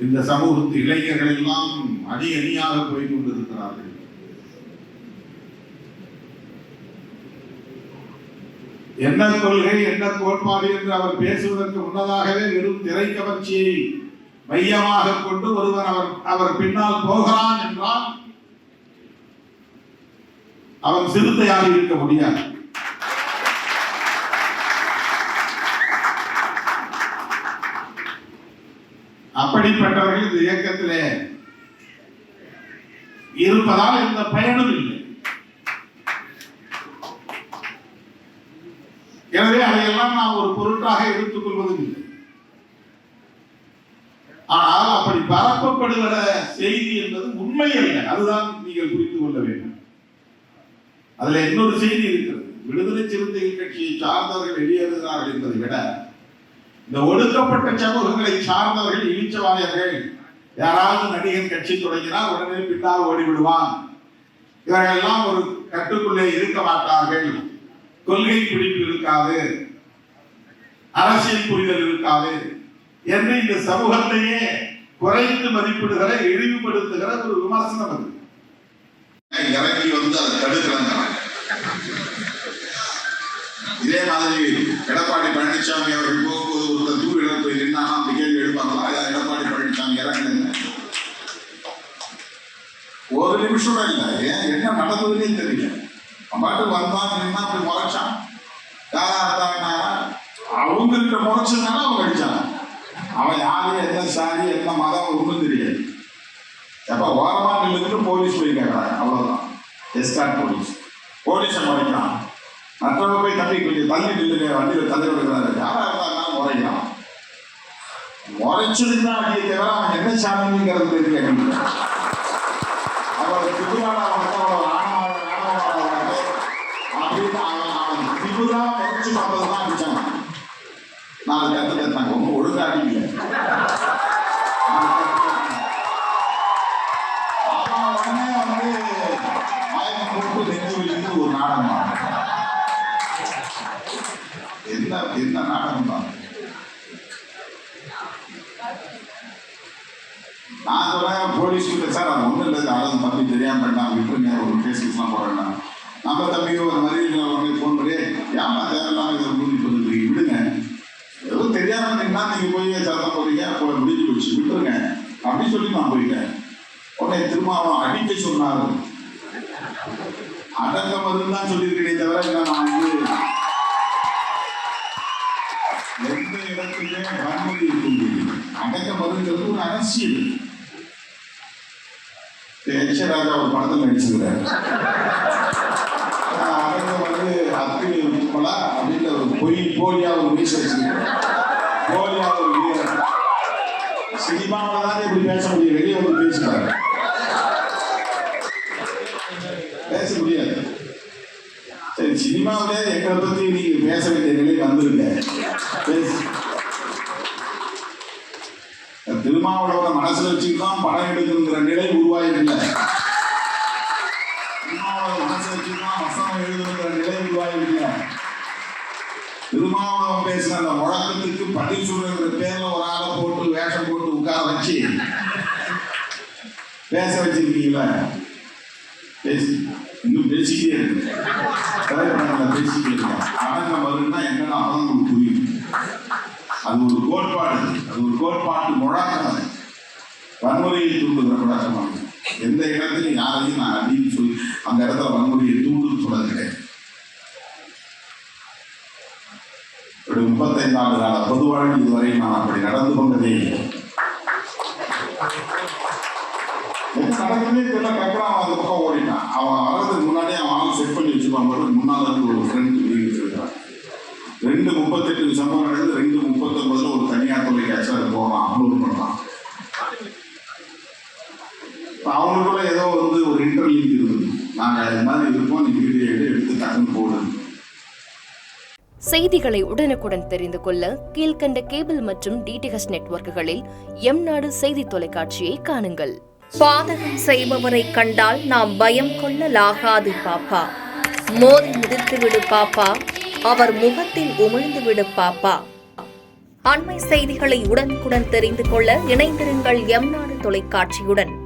இந்த சமூகத்து இளைஞர்கள் எல்லாம் அணி அணியாக போய் கொண்டிருக்கிறார்கள். என்ன கொள்கை என்ன கோட்பாடு என்று அவர் பேசுவதற்கு முன்னதாகவே வெறும் திரை கவர்ச்சியை மையமாக கொண்டு ஒருவன் அவர் பின்னால் போகிறான் என்றால் அவன் சிறுத்தையாக இருக்க முடியாது. அப்படிப்பட்டவர்கள் இந்த இயக்கத்திலே இருப்பதால் இந்த பயனும் இல்லை. எனவே அதையெல்லாம் நாம் ஒரு பொருட்டாக எடுத்துக் கொள்வதும் இல்லை. ஆனால் அப்படி பரப்பப்படுகிற செய்தி என்பது உண்மை அல்ல. அதுதான் நீங்கள் புரிந்து கொள்ள வேண்டும். அதுல இன்னொரு செய்தி இருக்கிறது. விடுதலை சிறுத்தைகள் கட்சியை சார்ந்தவர்கள் வெளியேறுகிறார்கள் என்பதை விட இந்த ஒடுக்கப்பட்ட சமூகங்களை சார்ந்தவர்கள் இழிச்சவாயர்கள், யாராவது நடிகன் கட்சி தொடங்கினால் உடனே பின்னால் ஓடிவிடுவான், இவர்கள் எல்லாம் ஒரு கட்டுக்குள்ளே இருக்க மாட்டார்கள், கொள்கை பிடிப்பு இருக்காது, அரசியல் புரிதல் இருக்காது என்று இந்த சமூகத்தையே குறைத்து மதிப்பிடுகிற இழிவுபடுத்துகிற ஒரு விமர்சனம் அது. இறங்கி வந்து அதை தடுக்கிறாங்க. இதே மாதிரி எடப்பாடி பழனிசாமி அவர்கள் போகும்போது ஒருத்தர் தூவிடம் போய் நின்னா அந்த கேள்வி எழுப்பாங்களா? எடப்பாடி பழனிசாமி இறங்குங்க, ஒரு நிமிஷம் இல்லை, ஏன் என்ன நடந்ததுன்னே தெரியல. பாட்டு வந்தான் நின்னா அப்படி முறைச்சான். யாரா இருந்தாங்கன்னா அவங்ககிட்ட முறைச்சதுனால அவங்க அடிச்சாங்க. அவன் யாரு, என்ன சாதி, என்ன மதம் ஒன்றும் தெரியாது. எப்ப ஓரமா நின்று போலீஸ் போய் கேட்கறாங்க, அவ்வளவுதான். எஸ்கார்ட் போலீஸை முறைக்கிறான். மற்றவங்க போய் தம்பி கொஞ்சம் தள்ளி நில்லுங்க, வண்டியில தள்ளி விடுக்கிறாரு. யாரா இருந்தாலும் முறைக்கிறான். முறைச்சதுதான் அடியை தவிர அவன் என்ன சாமிங்கிறது தெரியல. அவரோட திருவிழா அவனோட அப்படின்னு அவன் திபுரா முறைச்சு பார்த்ததுதான் அடிச்சாங்க. நாலு கருத்து கேட்டாங்க, ஒன்றும் ஒழுங்கா அடிக்கல. ஒரு நாடகம் என்ன நாடகம் தான். நான் சொல்றேன் போலீஸ் கிட்ட, சார் அது ஒன்றும் இல்லை, அதாவது தம்பி தெரியாம பண்ணாங்க, விட்டுருங்க, ஒரு கேஸ்லாம் போடுறேன்னா நம்ம தம்பி ஒரு மாதிரி ஃபோன் பண்ணி ஏமா தேவையில்லாம இதை முடிவு விடுங்க, ஏதோ தெரியாம இருந்தீங்கன்னா நீங்க போய் சத்தம் போறீங்க, முடிஞ்சு போச்சு, விட்டுருங்க அப்படின்னு சொல்லி நான் போயிட்டேன். உடனே திருமாவளவன் அடிக்க சொன்னாரு. அடங்க மருந்தான் சொல்லியிருக்கிறேன் தவிர நான் எந்த இடத்துலயே வன்முறை இருக்க. அடக்க மருந்துங்கிறது ஒரு அரசியல். ராஜா ஒரு படத்தில் நடிச்சிருக்கிறார். அடக்க வந்து அத்தினி போலா அப்படின்னு ஒரு போலியா ஒரு மீச வச்சிருக்கிறார். போலியா ஒரு வீரர் சினிமாவில் தான் இப்படி பேச முடியும், வெளியே வந்து பேசுறாரு, பேச முடியாது. சரி, சினிமாவிலே எங்களை பத்தி நீங்க பேச வேண்டிய நிலை வந்துருங்க. திருமாவளவனை மனசுல வச்சுதான் படம் எடுக்குங்கிற நிலை உருவாயிருக்கல. திருமாவளவன் மனசுல வச்சுதான் வசனம் எழுதுங்கிற நிலை உருவாயிருக்கல. திருமாவளவன் பேசுற அந்த முழக்கத்துக்கு பதில் சொல்ற பேர்ல ஒரு ஆளை போட்டு வேஷம் போட்டு உட்கார வச்சு பேச வச்சிருக்கீங்களா? இன்னும் பேசிக்கிட்டே இருக்கு, பேசிக்கிட்டே இருக்கேன். அடங்க மருந்துனா என்னன்னா அதான் உங்களுக்கு புரியும். அது ஒரு கோட்பாடு, அது ஒரு கோட்பாட்டு முழக்கம். வன்முறையை தூண்டுகிற முழக்கமானது. எந்த இடத்துலையும் யாரையும் நான் அப்படின்னு சொல்லி அந்த இடத்துல வன்முறையை தூண்டுன்னு சொல்ல கிடையாது. 35 ஆண்டு கால பொதுவாழ்வு இதுவரை நான் அப்படி நடந்து கொண்டதே இல்லை. நடக்கிறதே தெரியல. கக்கடாம அந்த பக்கம் ஓடிட்டான். அவன் வர்றதுக்கு முன்னாடியே அவன் செட் பண்ணி வச்சுப்பான். முன்னாள் இருந்து ஒரு ஃப்ரெண்ட் இருக்கிறான். 2:38 சம்பவம் நடந்து 2:39 ஒரு தனியார் தொலைக்காட்சி அதை போகிறான், அப்லோட் பண்ணலாம். அவங்களுக்குள்ள ஏதோ வந்து ஒரு இன்டர்லிங்க் இருக்குது. நாங்கள் அது மாதிரி இருப்போம், நீ வீடியோ எடுத்து டக்குன்னு போடுது. செய்திகளை உடனுக்குடன் தெரிந்து கொள்ள கீழ்கண்ட கேபிள் மற்றும் டிடிஹெச் நெட்வொர்க்குகளில் எம்நாடு செய்தி தொலைக்காட்சியை காணுங்கள். பாதகம் செய்பவரை கண்டால் நாம் பயம் கொள்ளலாகாது பாப்பா. மோதி மிதித்துவிடு பாப்பா, அவர் முகத்தில் உமிழ்ந்துவிடு பாப்பா. அண்மை செய்திகளை உடனுக்குடன் தெரிந்து கொள்ள இணைந்திருங்கள் எம் நாடு தொலைக்காட்சியுடன்.